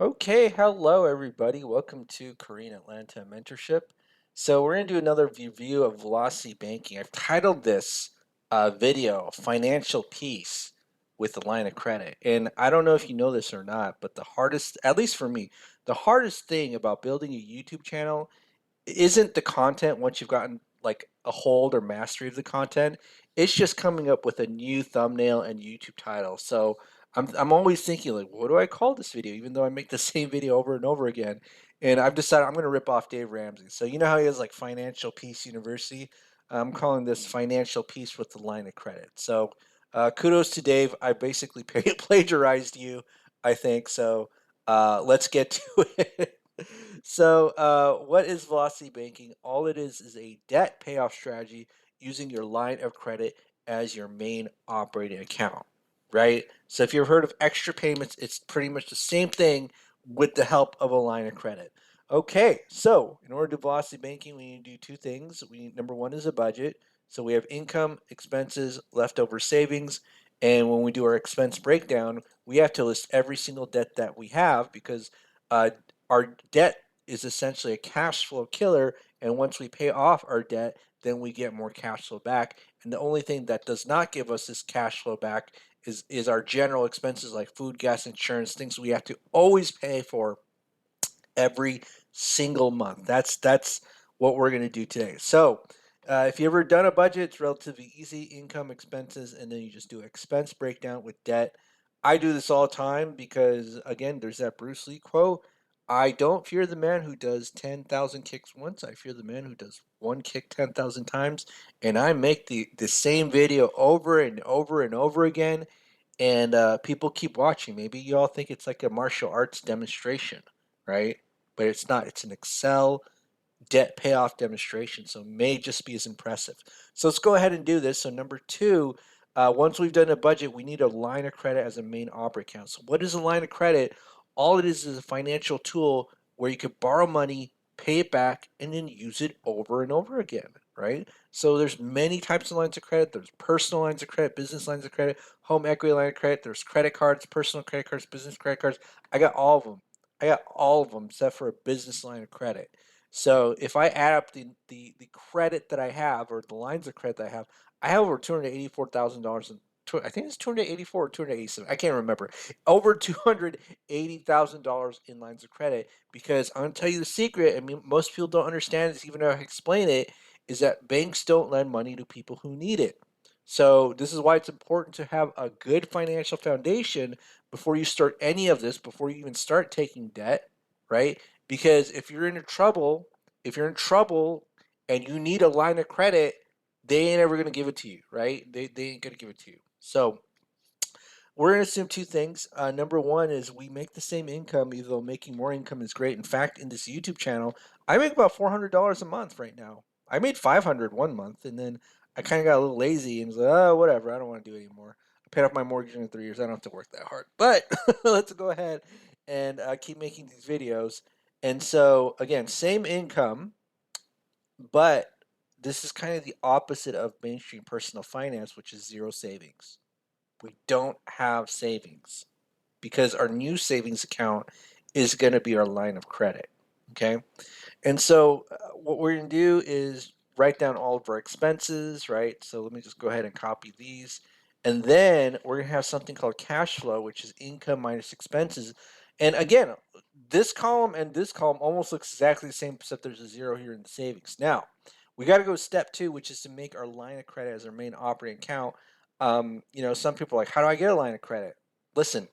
Okay, hello everybody. Welcome to Korean Atlanta Mentorship. So we're going to do another review of Velocity Banking. I've titled this video Financial Peace with a Line of Credit. And I don't know if you know this or not, but the hardest, at least for me, the hardest thing about building a YouTube channel isn't the content once you've gotten like a hold or mastery of the content. It's just coming up with a new thumbnail and YouTube title. So I'm always thinking like, what do I call this video? Even though I make the same video over and over again, and I've decided I'm going to rip off Dave Ramsey. So you know how he has like Financial Peace University. I'm calling this Financial Peace with the Line of Credit. So kudos to Dave. I basically plagiarized you, I think. So let's get to it. So, what is velocity banking? All it is a debt payoff strategy using your line of credit as your main operating account, right? So, if you've heard of extra payments, it's pretty much the same thing with the help of a line of credit. Okay, so in order to do velocity banking, we need to do two things. We need, number one is a budget. So we have income, expenses, leftover savings, and when we do our expense breakdown, we have to list every single debt that we have because uh, our debt is essentially a cash flow killer. And once we pay off our debt, then we get more cash flow back. And the only thing that does not give us this cash flow back is our general expenses like food, gas, insurance, things we have to always pay for every single month. That's what we're going to do today. So, if you ever done a budget, it's relatively easy: income, expenses, and then you just do expense breakdown with debt. I do this all the time because, again, there's that Bruce Lee quote: "I don't fear the man who does 10,000 kicks once. I fear the man who does one kick 10,000 times." And I make the same video over and over and over again, and people keep watching. Maybe you all think it's like a martial arts demonstration, right? But it's not. It's an Excel debt payoff demonstration, so it may just be as impressive. So let's go ahead and do this. So number two, once we've done a budget, we need a line of credit as a main operating account. So what is a line of credit? All it is a financial tool where you could borrow money, pay it back, and then use it over and over again, right? So there's many types of lines of credit. There's personal lines of credit, business lines of credit, home equity line of credit. There's credit cards, personal credit cards, business credit cards. I got all of them. I got all of them except for a business line of credit. So if I add up the credit that I have or the lines of credit that I have over $284,000 in I think it's 284 or 287. I can't remember. Over $280,000 in lines of credit because I'm gonna tell you the secret. I mean, most people don't understand this, even though I explain it, is that banks don't lend money to people who need it. So this is why it's important to have a good financial foundation before you start any of this, before you even start taking debt, right? Because if you're in trouble and you need a line of credit, they ain't ever gonna give it to you, right? They ain't gonna give it to you. So we're gonna assume two things. Number one is we make the same income, even though making more income is great. In fact, in this YouTube channel, I make about $400 a month right now. I made 500 one month, and then I kind of got a little lazy and was like, oh, whatever, I don't want to do it anymore. I paid off my mortgage in 3 years. I don't have to work that hard. But let's go ahead and keep making these videos. And so again, same income, but this is kind of the opposite of mainstream personal finance, which is zero savings. We don't have savings because our new savings account is going to be our line of credit. Okay. And so what we're going to do is write down all of our expenses, right? So let me just go ahead and copy these. And then we're going to have something called cash flow, which is income minus expenses. And again, this column and this column almost looks exactly the same, except there's a zero here in the savings. Now, we got to go step two, which is to make our line of credit as our main operating account. Some people are like, how do I get a line of credit? Listen,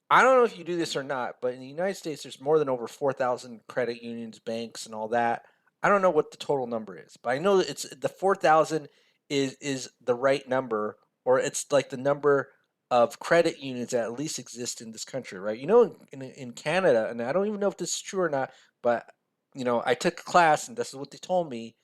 I don't know if you do this or not, but in the United States, there's more than over 4,000 credit unions, banks, and all that. I don't know what the total number is, but I know that it's the 4,000 is the right number, or it's like the number of credit unions that at least exist in this country, right? In Canada, and I don't even know if this is true or not, but I took a class and this is what they told me.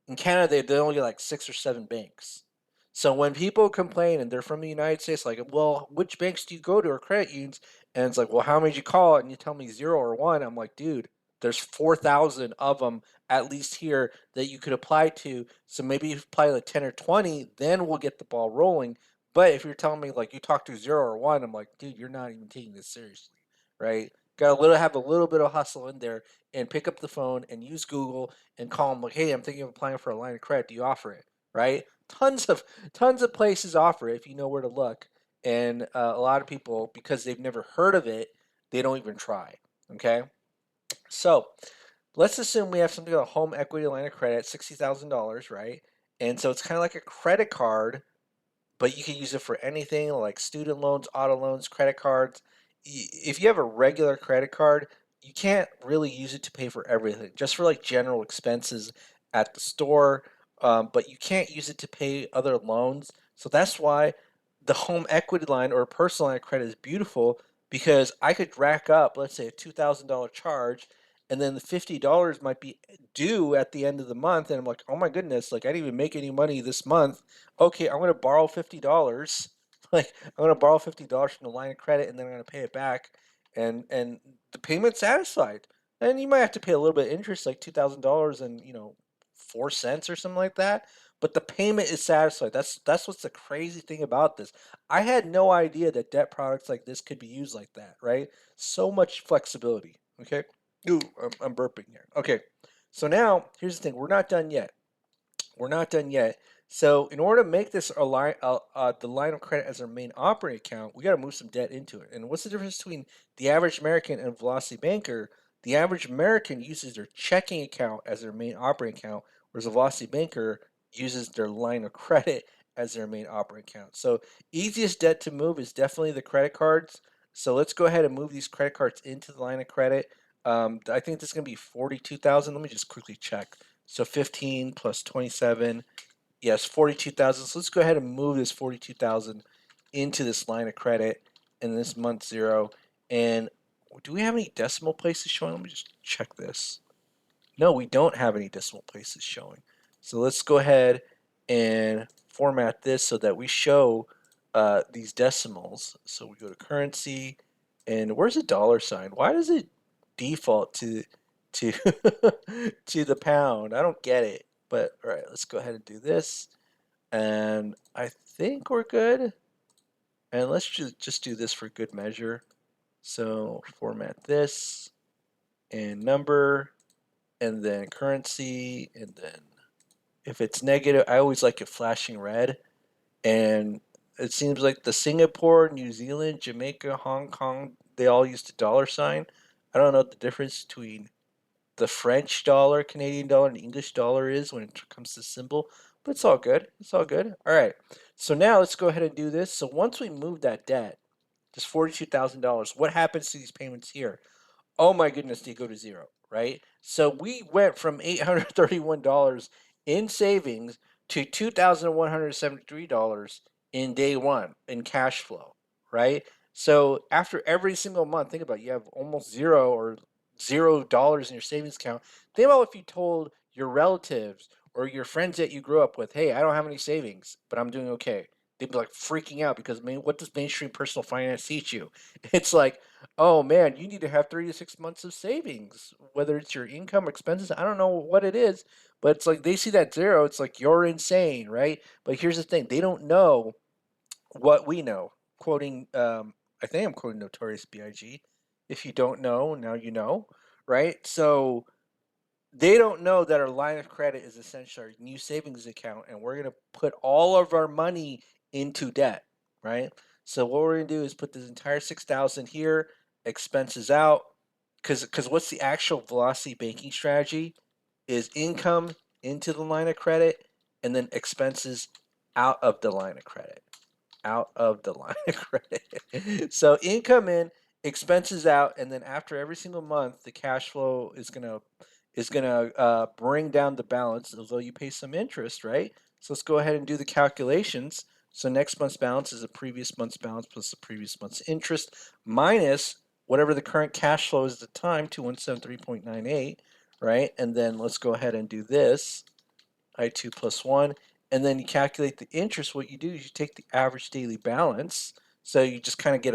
In Canada, they only get like 6 or 7 banks. So when people complain and they're from the United States, like, well, which banks do you go to or credit unions? And it's like, well, how many did you call? And you tell me zero or one. I'm like, dude, there's 4,000 of them at least here that you could apply to. So maybe if you apply like 10 or 20, then we'll get the ball rolling. But if you're telling me like you talk to zero or one, I'm like, dude, you're not even taking this seriously, right? Got to have a little bit of hustle in there and pick up the phone and use Google and call them like, hey, I'm thinking of applying for a line of credit. Do you offer it? Right? Tons of places offer it if you know where to look. And a lot of people, because they've never heard of it, they don't even try. Okay. So let's assume we have something like a home equity line of credit, $60,000, right? And so it's kind of like a credit card, but you can use it for anything like student loans, auto loans, credit cards. If you have a regular credit card, you can't really use it to pay for everything, just for like general expenses at the store. But you can't use it to pay other loans. So that's why the home equity line or personal line of credit is beautiful because I could rack up, let's say, a $2,000 charge, and then the $50 might be due at the end of the month, and I'm like, oh my goodness, like I didn't even make any money this month. Okay, I'm gonna borrow $50. Like I'm gonna borrow $50 from the line of credit, and then I'm gonna pay it back, and the payment's satisfied. And you might have to pay a little bit of interest, like $2,000 and 4 cents or something like that. But the payment is satisfied. That's what's the crazy thing about this. I had no idea that debt products like this could be used like that. Right? So much flexibility. Okay. Ooh, I'm burping here. Okay. So now here's the thing. We're not done yet. We're not done yet. So in order to make this the line of credit as our main operating account, we got to move some debt into it. And what's the difference between the average American and Velocity Banker? The average American uses their checking account as their main operating account, whereas a Velocity Banker uses their line of credit as their main operating account. So easiest debt to move is definitely the credit cards. So let's go ahead and move these credit cards into the line of credit. I think this is going to be 42,000. Let me just quickly check. So 15 plus 27, yes, 42,000. So let's go ahead and move this 42,000 into this line of credit in this month zero. And do we have any decimal places showing? Let me just check this. No, we don't have any decimal places showing. So let's go ahead and format this so that we show these decimals. So we go to currency, and where's the dollar sign? Why does it default to to the pound? I don't get it. But all right, let's go ahead and do this, and I think we're good. And let's just do this for good measure. So format this and number, and then currency, and then if it's negative, I always like it flashing red. And it seems like the Singapore, New Zealand, Jamaica, Hong Kong, they all use the dollar sign. I don't know what the difference between the French dollar, Canadian dollar, and English dollar is when it comes to symbol, but it's all good. It's all good. All right. So now let's go ahead and do this. So once we move that debt, just $42,000, what happens to these payments here? Oh my goodness, they go to zero, right? So we went from $831 in savings to $2,173 in day one in cash flow, right? So after every single month, think about it, you have almost zero or $0 in your savings account. Think about if you told your relatives or your friends that you grew up with, hey, I don't have any savings, but I'm doing okay. They'd be like freaking out because what does mainstream personal finance teach you? It's like, oh man, you need to have 3 to 6 months of savings, whether it's your income or expenses. I don't know what it is, but it's like they see that zero. It's like you're insane, right? But here's the thing: they don't know what we know. Quoting, I think I'm quoting Notorious B.I.G. If you don't know, now you know, right? So they don't know that our line of credit is essentially our new savings account, and we're gonna put all of our money into debt, right? So what we're gonna do is put this entire 6,000 here, expenses out, because what's the actual Velocity banking strategy? Is income into the line of credit, and then expenses out of the line of credit, out of the line of credit. So income in, expenses out, and then after every single month, the cash flow is gonna bring down the balance, although you pay some interest, right? So let's go ahead and do the calculations. So next month's balance is the previous month's balance plus the previous month's interest minus whatever the current cash flow is at the time, 2173.98, right? And then let's go ahead and do this, I2 plus 1. And then you calculate the interest. What you do is you take the average daily balance. So you just kind of get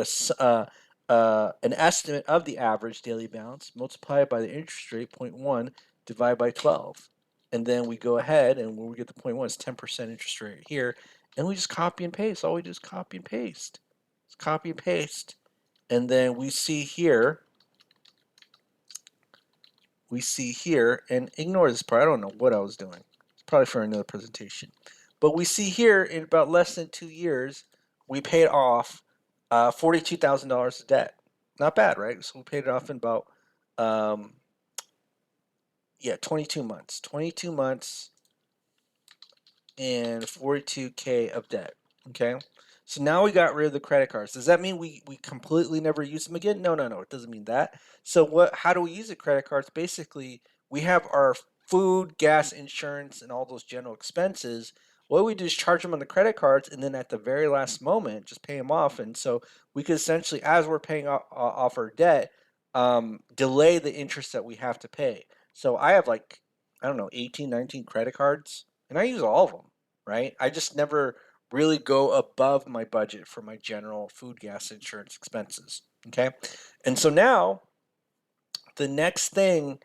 an estimate of the average daily balance, multiply it by the interest rate, 0.1, divide by 12. And then we go ahead, and when we get the 0.1, it's 10% interest rate here. And we just copy and paste. All we do is copy and paste. It's copy and paste. And then we see here we see here, and ignore this part, I don't know what I was doing. It's probably for another presentation. But we see here in about less than 2 years, we paid off $42,000 of debt. Not bad, right? So we paid it off in about, um, 22 months. 22 months and 42K of debt. Okay. So now we got rid of the credit cards. Does that mean we completely never use them again? No, no, no. It doesn't mean that. So how do we use the credit cards? Basically, we have our food, gas, insurance, and all those general expenses. What we do is charge them on the credit cards, and then at the very last moment, just pay them off. And so we could essentially, as we're paying off our debt, delay the interest that we have to pay. So I have like, I don't know, 18, 19 credit cards, and I use all of them, right? I just never really go above my budget for my general food, gas, insurance expenses. Okay. And so now the next thing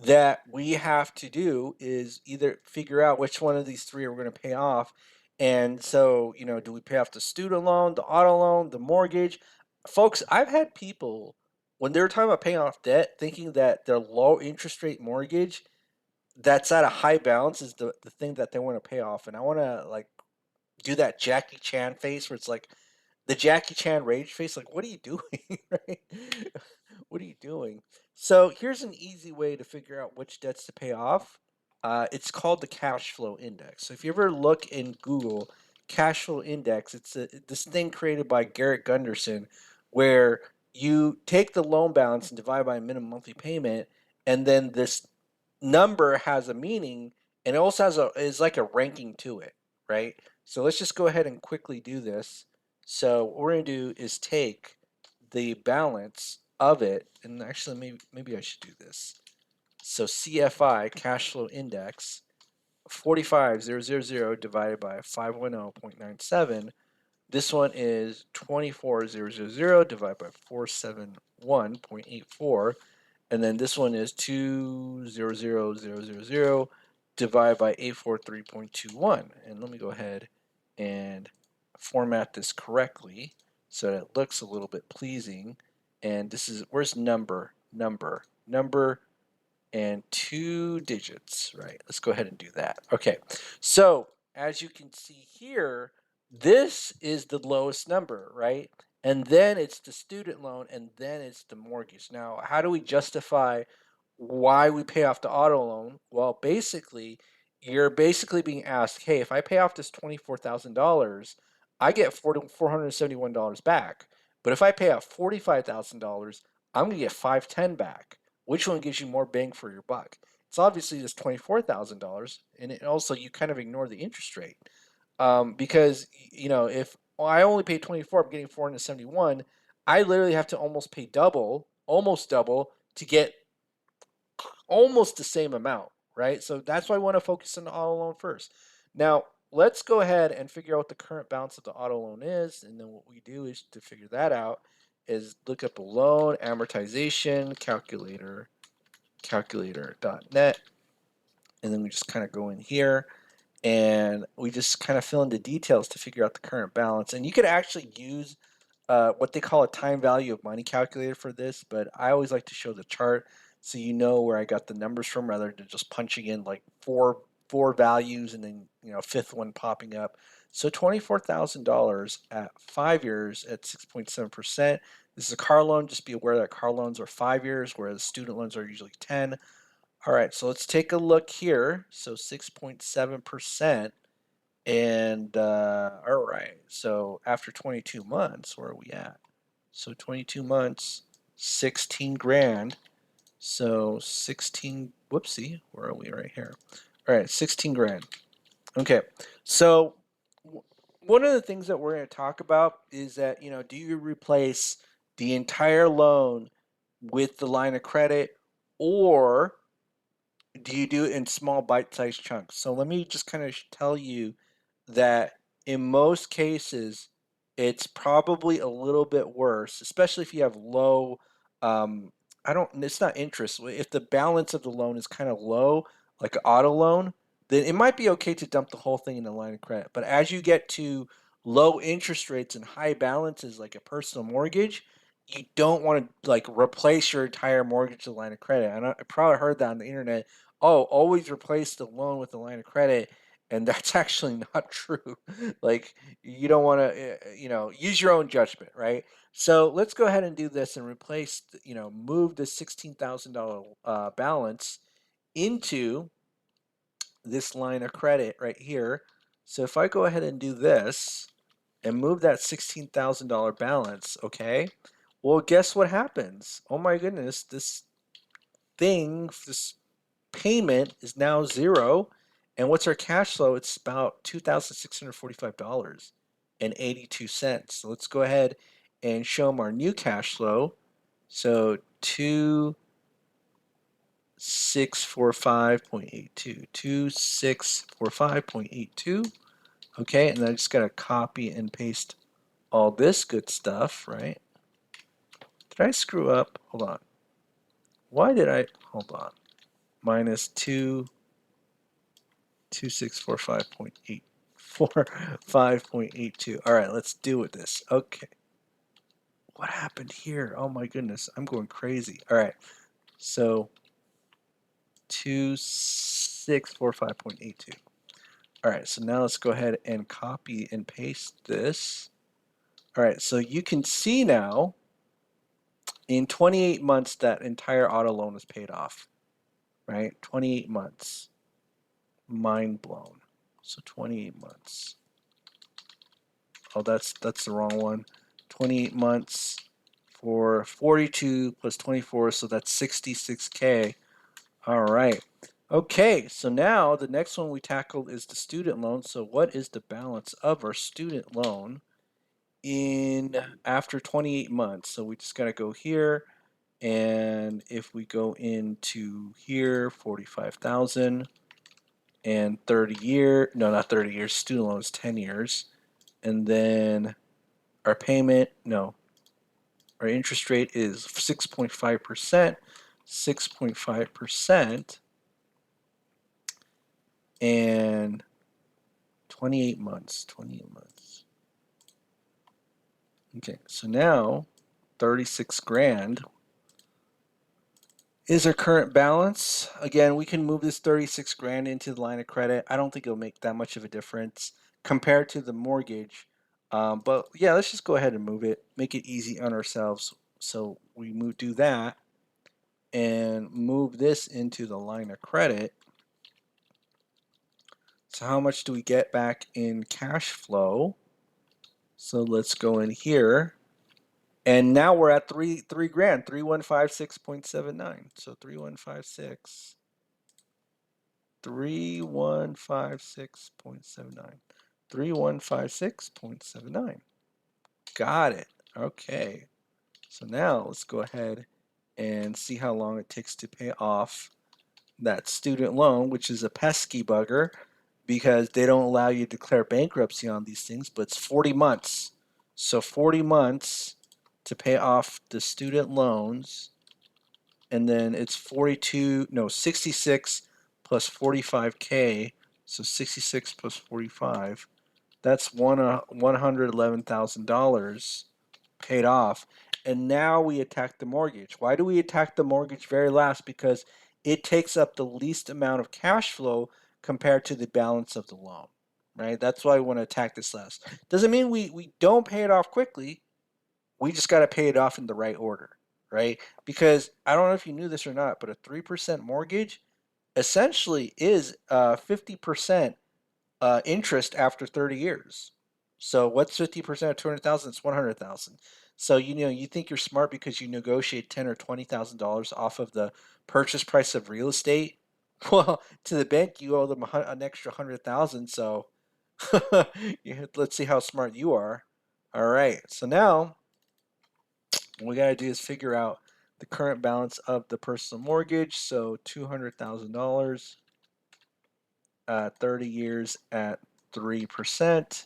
that we have to do is either figure out which one of these three we're going to pay off. And so, do we pay off the student loan, the auto loan, the mortgage? Folks, I've had people when they were talking about paying off debt thinking that their low interest rate mortgage that's at a high balance is the thing that they want to pay off. And I want to like do that Jackie Chan face where it's like the Jackie Chan rage face. Like, what are you doing? Right? What are you doing? So here's an easy way to figure out which debts to pay off. It's called the cash flow index. So if you ever look in Google, cash flow index, it's this thing created by Garrett Gunderson, where you take the loan balance and divide by a minimum monthly payment, and then this number has a meaning, and it also is like a ranking to it, right? So let's just go ahead and quickly do this. So what we're going to do is take the balance of it, and actually maybe I should do this. So CFI, cash flow index, 45000 divided by 510.97. This one is 24000 divided by 471.84. And then this one is 200000 divided by 843.21. And let me go ahead and format this correctly so that it looks a little bit pleasing. And this is, where's number, and 2 digits, right? Let's go ahead and do that. Okay, so as you can see here, this is the lowest number, right? And then it's the student loan, and then it's the mortgage. Now, how do we justify why we pay off the auto loan? Well, basically, you're basically being asked, hey, if I pay off this $24,000, I get $471 back. But if I pay off $45,000, I'm going to get $510 back. Which one gives you more bang for your buck? It's obviously this $24,000, and it also you kind of ignore the interest rate, because if I only pay 24, I'm getting 471. I literally have to almost pay almost double to get almost the same amount, right? So that's why I want to focus on the auto loan first. Now, let's go ahead and figure out what the current balance of the auto loan is, and then what we do is to figure that out is look up a loan amortization calculator.net, and then we just kind of go in here and we just kind of fill in the details to figure out the current balance. And you could actually use what they call a time value of money calculator for this, but I always like to show the chart so you know where I got the numbers from rather than just punching in like four values and then fifth one popping up. So $24,000 at 5 years at 6.7%. This is a car loan. Just be aware that car loans are 5 years, whereas student loans are usually 10. All right, so let's take a look here. So 6.7%. And all right, so after 22 months, where are we at? So 22 months, 16 grand. So 16, whoopsie, where are we right here? All right, 16 grand. Okay, so one of the things that we're going to talk about is that, do you replace the entire loan with the line of credit, or do you do it in small bite-sized chunks? So let me just kind of tell you that in most cases, it's probably a little bit worse, especially if you have low, it's not interest. If the balance of the loan is kind of low, like an auto loan, then it might be okay to dump the whole thing in a line of credit. But as you get to low interest rates and high balances, like a personal mortgage, you don't want to like replace your entire mortgage with a line of credit. I probably heard that on the internet. Oh, always replace the loan with a line of credit, and that's actually not true. Like you don't want to, use your own judgment, right? So let's go ahead and do this and replace, move the $16,000 balance into this line of credit right here. So if I go ahead and do this and move that $16,000 balance, okay? Well, guess what happens? Oh my goodness, this payment is now zero. And what's our cash flow? It's about $2,645.82. So let's go ahead and show them our new cash flow. So 2645.82. 2645.82. Okay, and then I just gotta copy and paste all this good stuff, right? Did I screw up? Hold on. Why did I, hold on. Minus 2645.845.82. All right, let's deal with this. Okay. What happened here? Oh my goodness, I'm going crazy. All right, so 2645.82. All right, so now let's go ahead and copy and paste this. All right, so you can see now in 28 months that entire auto loan is paid off, right? 28 months. Mind blown. So 28 months. Oh, that's the wrong one. 28 months for 42 plus 24, so that's 66K. All right. Okay, so now the next one we tackled is the student loan. So what is the balance of our student loan in after 28 months? So we just got to go here, and if we go into here, 45,000 and 30 year, no, not 30 years, student loan is 10 years. And then our payment, no, our interest rate is 6.5%, 6.5%, and 28 months, 28 months. Okay, so now 36 grand is our current balance. Again, we can move this 36 grand into the line of credit. I don't think it'll make that much of a difference compared to the mortgage. But yeah, let's just go ahead and move it, make it easy on ourselves. So we do that and move this into the line of credit. So how much do we get back in cash flow? So let's go in here. And now we're at three grand, 3156.79. So 3156.79. 3156.79. Got it. Okay. So now let's go ahead and see how long it takes to pay off that student loan, which is a pesky bugger because they don't allow you to declare bankruptcy on these things, but it's 40 months. So 40 months to pay off the student loans, and then it's 66 plus 45K, so 66 plus 45, that's $111,000 paid off. And now we attack the mortgage. Why do we attack the mortgage very last? Because it takes up the least amount of cash flow compared to the balance of the loan, right? That's why we want to attack this last. Doesn't mean we don't pay it off quickly. We just got to pay it off in the right order, right? Because I don't know if you knew this or not, but a 3% mortgage essentially is 50% interest after 30 years. So what's 50% of 200,000? It's 100,000. So you think you're smart because you negotiate $10,000 or $20,000 off of the purchase price of real estate. Well, to the bank you owe them an extra 100,000. So let's see how smart you are. All right. So now what we got to do is figure out the current balance of the personal mortgage. So $200,000, 30 years at 3%,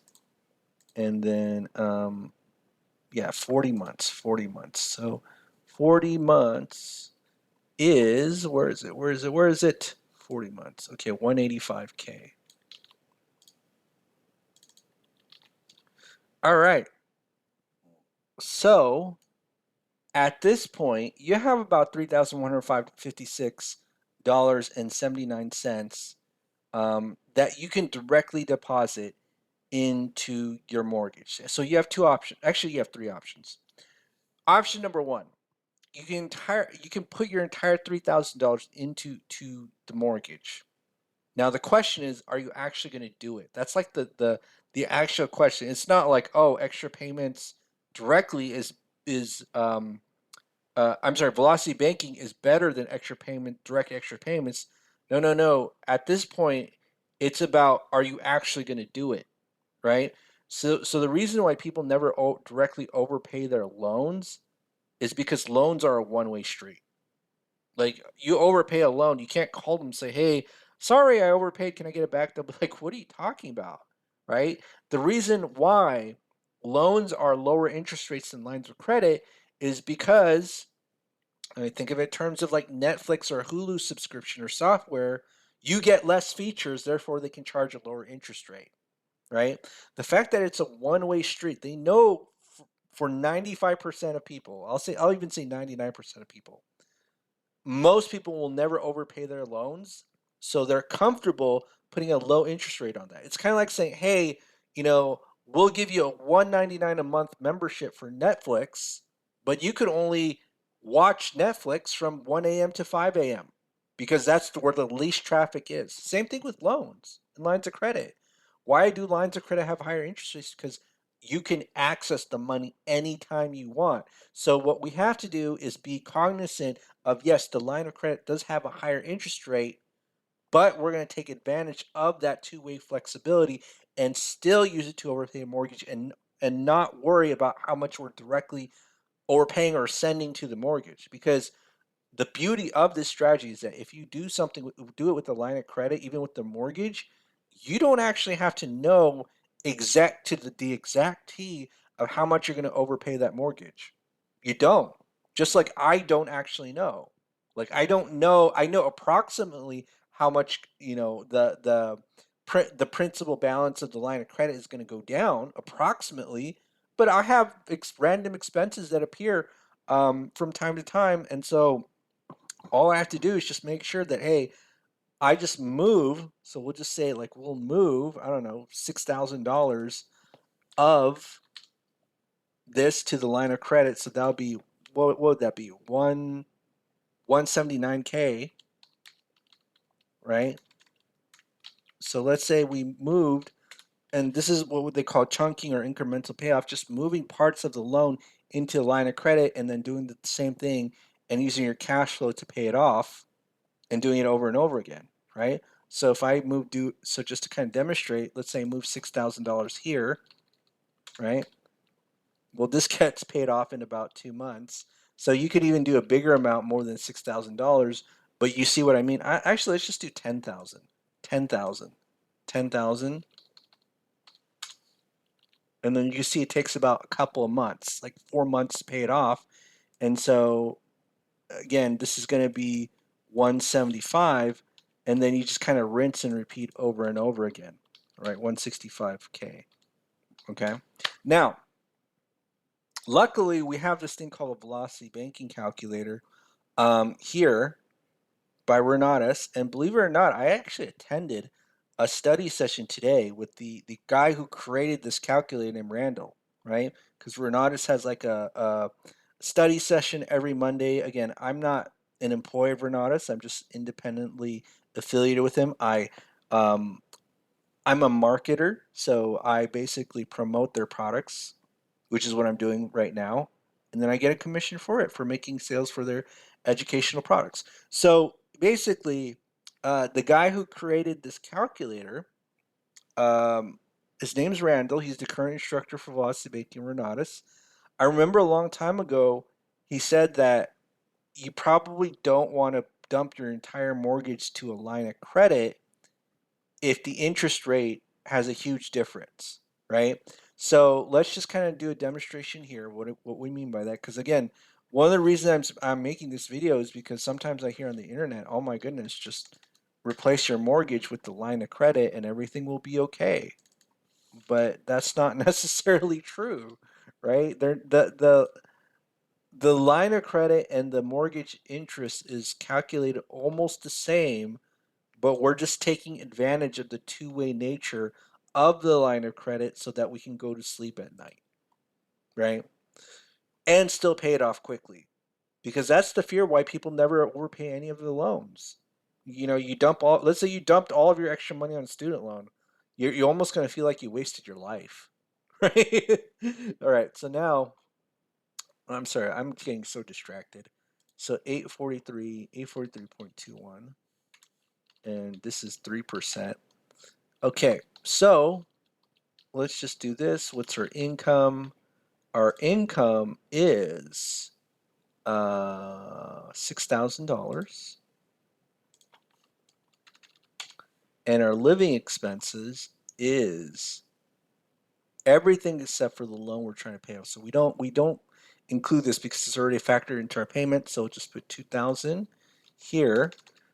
and then 40 months. 40 months. So 40 months is, where is it? Where is it? Where is it? 40 months. Okay, 185K. All right. So At this point, you have about $3,156.79 that you can directly deposit into your mortgage. So you have two options. Actually, you have three options. Option number one, you can put your entire $3,000 into the mortgage. Now the question is, are you actually going to do it? That's like the actual question. It's not like, oh, extra payments directly is I'm sorry, velocity banking is better than direct extra payments. No, no, no. At this point, it's about, are you actually going to do it, right? So the reason why people never directly overpay their loans is because loans are a one-way street. Like, you overpay a loan, you can't call them and say, "Hey, sorry, I overpaid. Can I get it back?" They'll be like, "What are you talking about?" Right? The reason why loans are lower interest rates than lines of credit is because, I mean, think of it in terms of like Netflix or Hulu subscription or software, you get less features, therefore they can charge a lower interest rate, right? The fact that it's a one-way street, they know for 95% of people, I'll even say 99% of people, most people will never overpay their loans, so they're comfortable putting a low interest rate on that. It's kind of like saying, "Hey, we'll give you a 199 a month membership for Netflix, but you could only watch Netflix from 1 a.m. to 5 a.m. because that's where the least traffic is." Same thing with loans and lines of credit. Why do lines of credit have higher interest rates? Because you can access the money anytime you want. So what we have to do is be cognizant of, yes, the line of credit does have a higher interest rate, but we're going to take advantage of that two-way flexibility and still use it to overpay a mortgage and not worry about how much we're directly overpaying or sending to the mortgage. Because the beauty of this strategy is that if you do it with the line of credit, even with the mortgage, you don't actually have to know the exact T of how much you're going to overpay that mortgage. You don't. Just like I don't actually know. Like, I don't know. I know approximately how much, the principal balance of the line of credit is going to go down approximately, but I have random expenses that appear from time to time, and so all I have to do is just make sure that, hey, I just move. So we'll just say, like, we'll move, I don't know, $6,000 of this to the line of credit. So that'll be, what would that be? 179K, right? So let's say we moved, and this is what they call chunking or incremental payoff, just moving parts of the loan into a line of credit and then doing the same thing and using your cash flow to pay it off and doing it over and over again, right? So if I so just to kind of demonstrate, let's say I move $6,000 here, right? Well, this gets paid off in about 2 months. So you could even do a bigger amount, more than $6,000, but you see what I mean? Actually, let's just do 10,000, 10,000, 10,000, and then you see it takes about a couple of months, like 4 months to pay it off. And so again, this is going to be 175, and then you just kind of rinse and repeat over and over again, right? 165K. Okay. Now, luckily, we have this thing called a velocity banking calculator here by Renatus, and believe it or not, I actually attended a study session today with the guy who created this calculator named Randall, right? Because Renatus has like a study session every Monday. Again, I'm not an employee of Renatus. I'm just independently affiliated with him. Um, I'm a marketer, so I basically promote their products, which is what I'm doing right now, and then I get a commission for it for making sales for their educational products. So basically, the guy who created this calculator, um, his name's Randall. He's the current instructor for Velocity Banking Renatus. I remember a long time ago, he said that you probably don't want to dump your entire mortgage to a line of credit if the interest rate has a huge difference, right? So let's just kind of do a demonstration here, what we mean by that. Because again, one of the reasons I'm making this video is because sometimes I hear on the internet, oh my goodness, just replace your mortgage with the line of credit and everything will be okay. But that's not necessarily true, right? the line of credit and the mortgage interest is calculated almost the same, but we're just taking advantage of the two-way nature of the line of credit so that we can go to sleep at night, right? And still pay it off quickly. Because that's the fear why people never overpay any of the loans. You know, you dump all, let's say you dumped all of your extra money on a student loan. You're almost going to feel like you wasted your life, right? All right, so now, I'm sorry, I'm getting so distracted. So 843.21, and this is 3%. Okay, so let's just do this. What's our income? Our income is $6,000, and our living expenses is everything except for the loan we're trying to pay off. So we don't include this because it's already factored into our payment. So just put 2,000 here.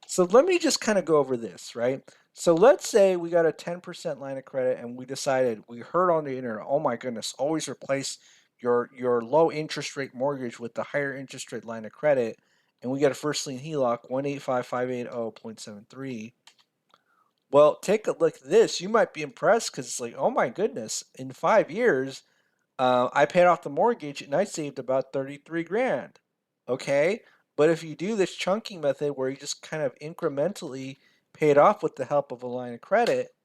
So let me just kind of go over this, right? So let's say we got a 10% line of credit and we decided, we heard on the internet, oh my goodness, always replace your low interest rate mortgage with the higher interest rate line of credit, and we got a first lien HELOC 185,580.73. Well, take a look at this. You might be impressed because it's like, oh my goodness, in 5 years, I paid off the mortgage and I saved about 33 grand. Okay, but if you do this chunking method where you just kind of incrementally pay it off with the help of a line of credit,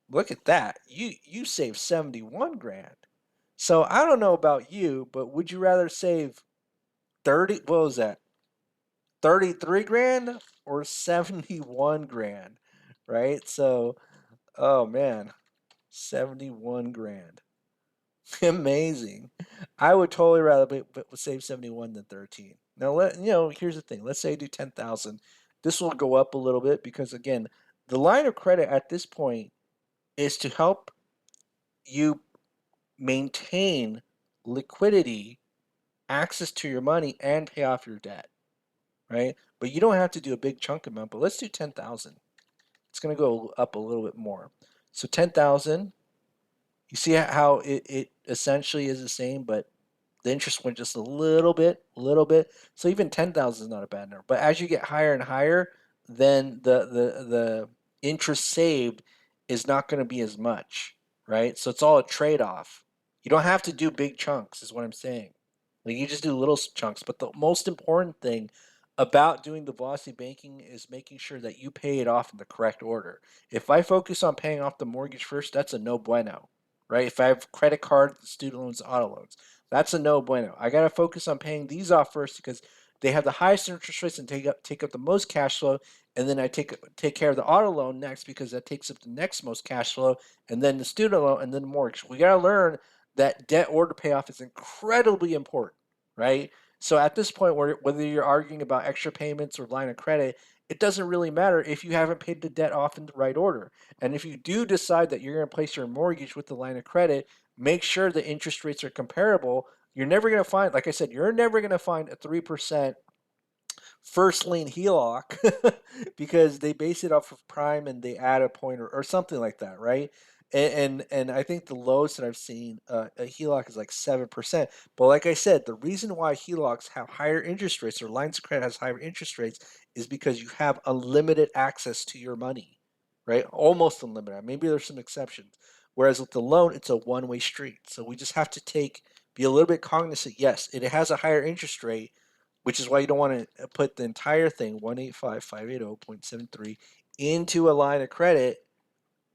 look at that. You save 71 grand. So I don't know about you, but would you rather save 30? What was that? 33 grand or 71 grand? Right? So, oh man, 71 grand. Amazing. I would totally rather save 71 than 13. Now here's the thing. Let's say I do 10,000. This will go up a little bit because again, the line of credit at this point is to help you maintain liquidity, access to your money, and pay off your debt, right? But you don't have to do a big chunk amount, but let's do 10,000. It's going to go up a little bit more. So 10,000, you see how it essentially is the same, but the interest went just a little bit, So even 10,000 is not a bad number. But as you get higher and higher, then the interest saved is not going to be as much, right? So it's all a trade-off. You don't have to do big chunks, is what I'm saying. Like you just do little chunks. But the most important thing about doing the velocity banking is making sure that you pay it off in the correct order. If I focus on paying off the mortgage first, that's a no bueno, right? If I have credit card, student loans, auto loans, that's a no bueno. I gotta focus on paying these off first because they have the highest interest rates and take up the most cash flow, and then I take care of the auto loan next because that takes up the next most cash flow, and then the student loan, and then the mortgage. We gotta learn that debt order payoff is incredibly important, right? So at this point, whether you're arguing about extra payments or line of credit, it doesn't really matter if you haven't paid the debt off in the right order. And if you do decide that you're going to place your mortgage with the line of credit, make sure the interest rates are comparable. You're never going to find, like I said, you're never going to find a 3% first lien HELOC because they base it off of prime and they add a point or something like that, right? And I think the lowest that I've seen a HELOC is like 7%. But like I said, the reason why HELOCs have higher interest rates or lines of credit has higher interest rates is because you have unlimited access to your money, right? Almost unlimited. Maybe there's some exceptions. Whereas with the loan, it's a one-way street. So we just have to be a little bit cognizant. Yes, it has a higher interest rate, which is why you don't want to put the entire thing 185,580.73 into a line of credit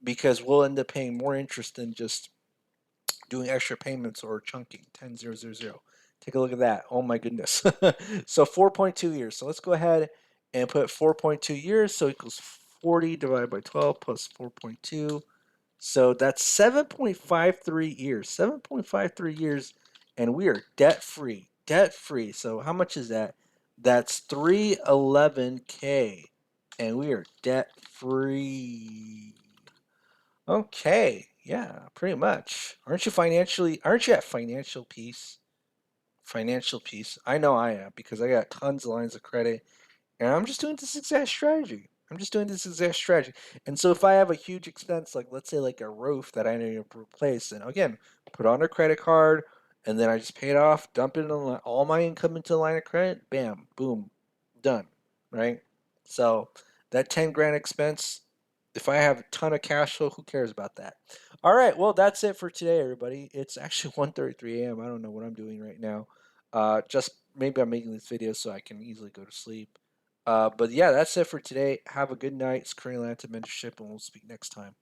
because we'll end up paying more interest than just doing extra payments or chunking 10,000. Take a look at that. Oh my goodness. So 4.2 years. So let's go ahead and put 4.2 years. So equals 40 divided by 12 plus 4.2. So that's 7.53 years. 7.53 years, and we are debt free. Debt free. So how much is that? That's 311K, and we are debt free. Okay, yeah, pretty much. Aren't you at financial peace? Financial peace. I know I am because I got tons of lines of credit and I'm just doing this exact strategy. I'm just doing this exact strategy. And so if I have a huge expense, like let's say like a roof that I need to replace, then again, put on a credit card and then I just pay it off, dump it in all my income into the line of credit, bam, boom, done, right? So that 10 grand expense, if I have a ton of cash flow, who cares about that? All right, well, that's it for today, everybody. It's actually 1:33 a.m. I don't know what I'm doing right now. Just maybe I'm making this video so I can easily go to sleep. But yeah, that's it for today. Have a good night. It's Korean Atlanta Mentorship, and we'll speak next time.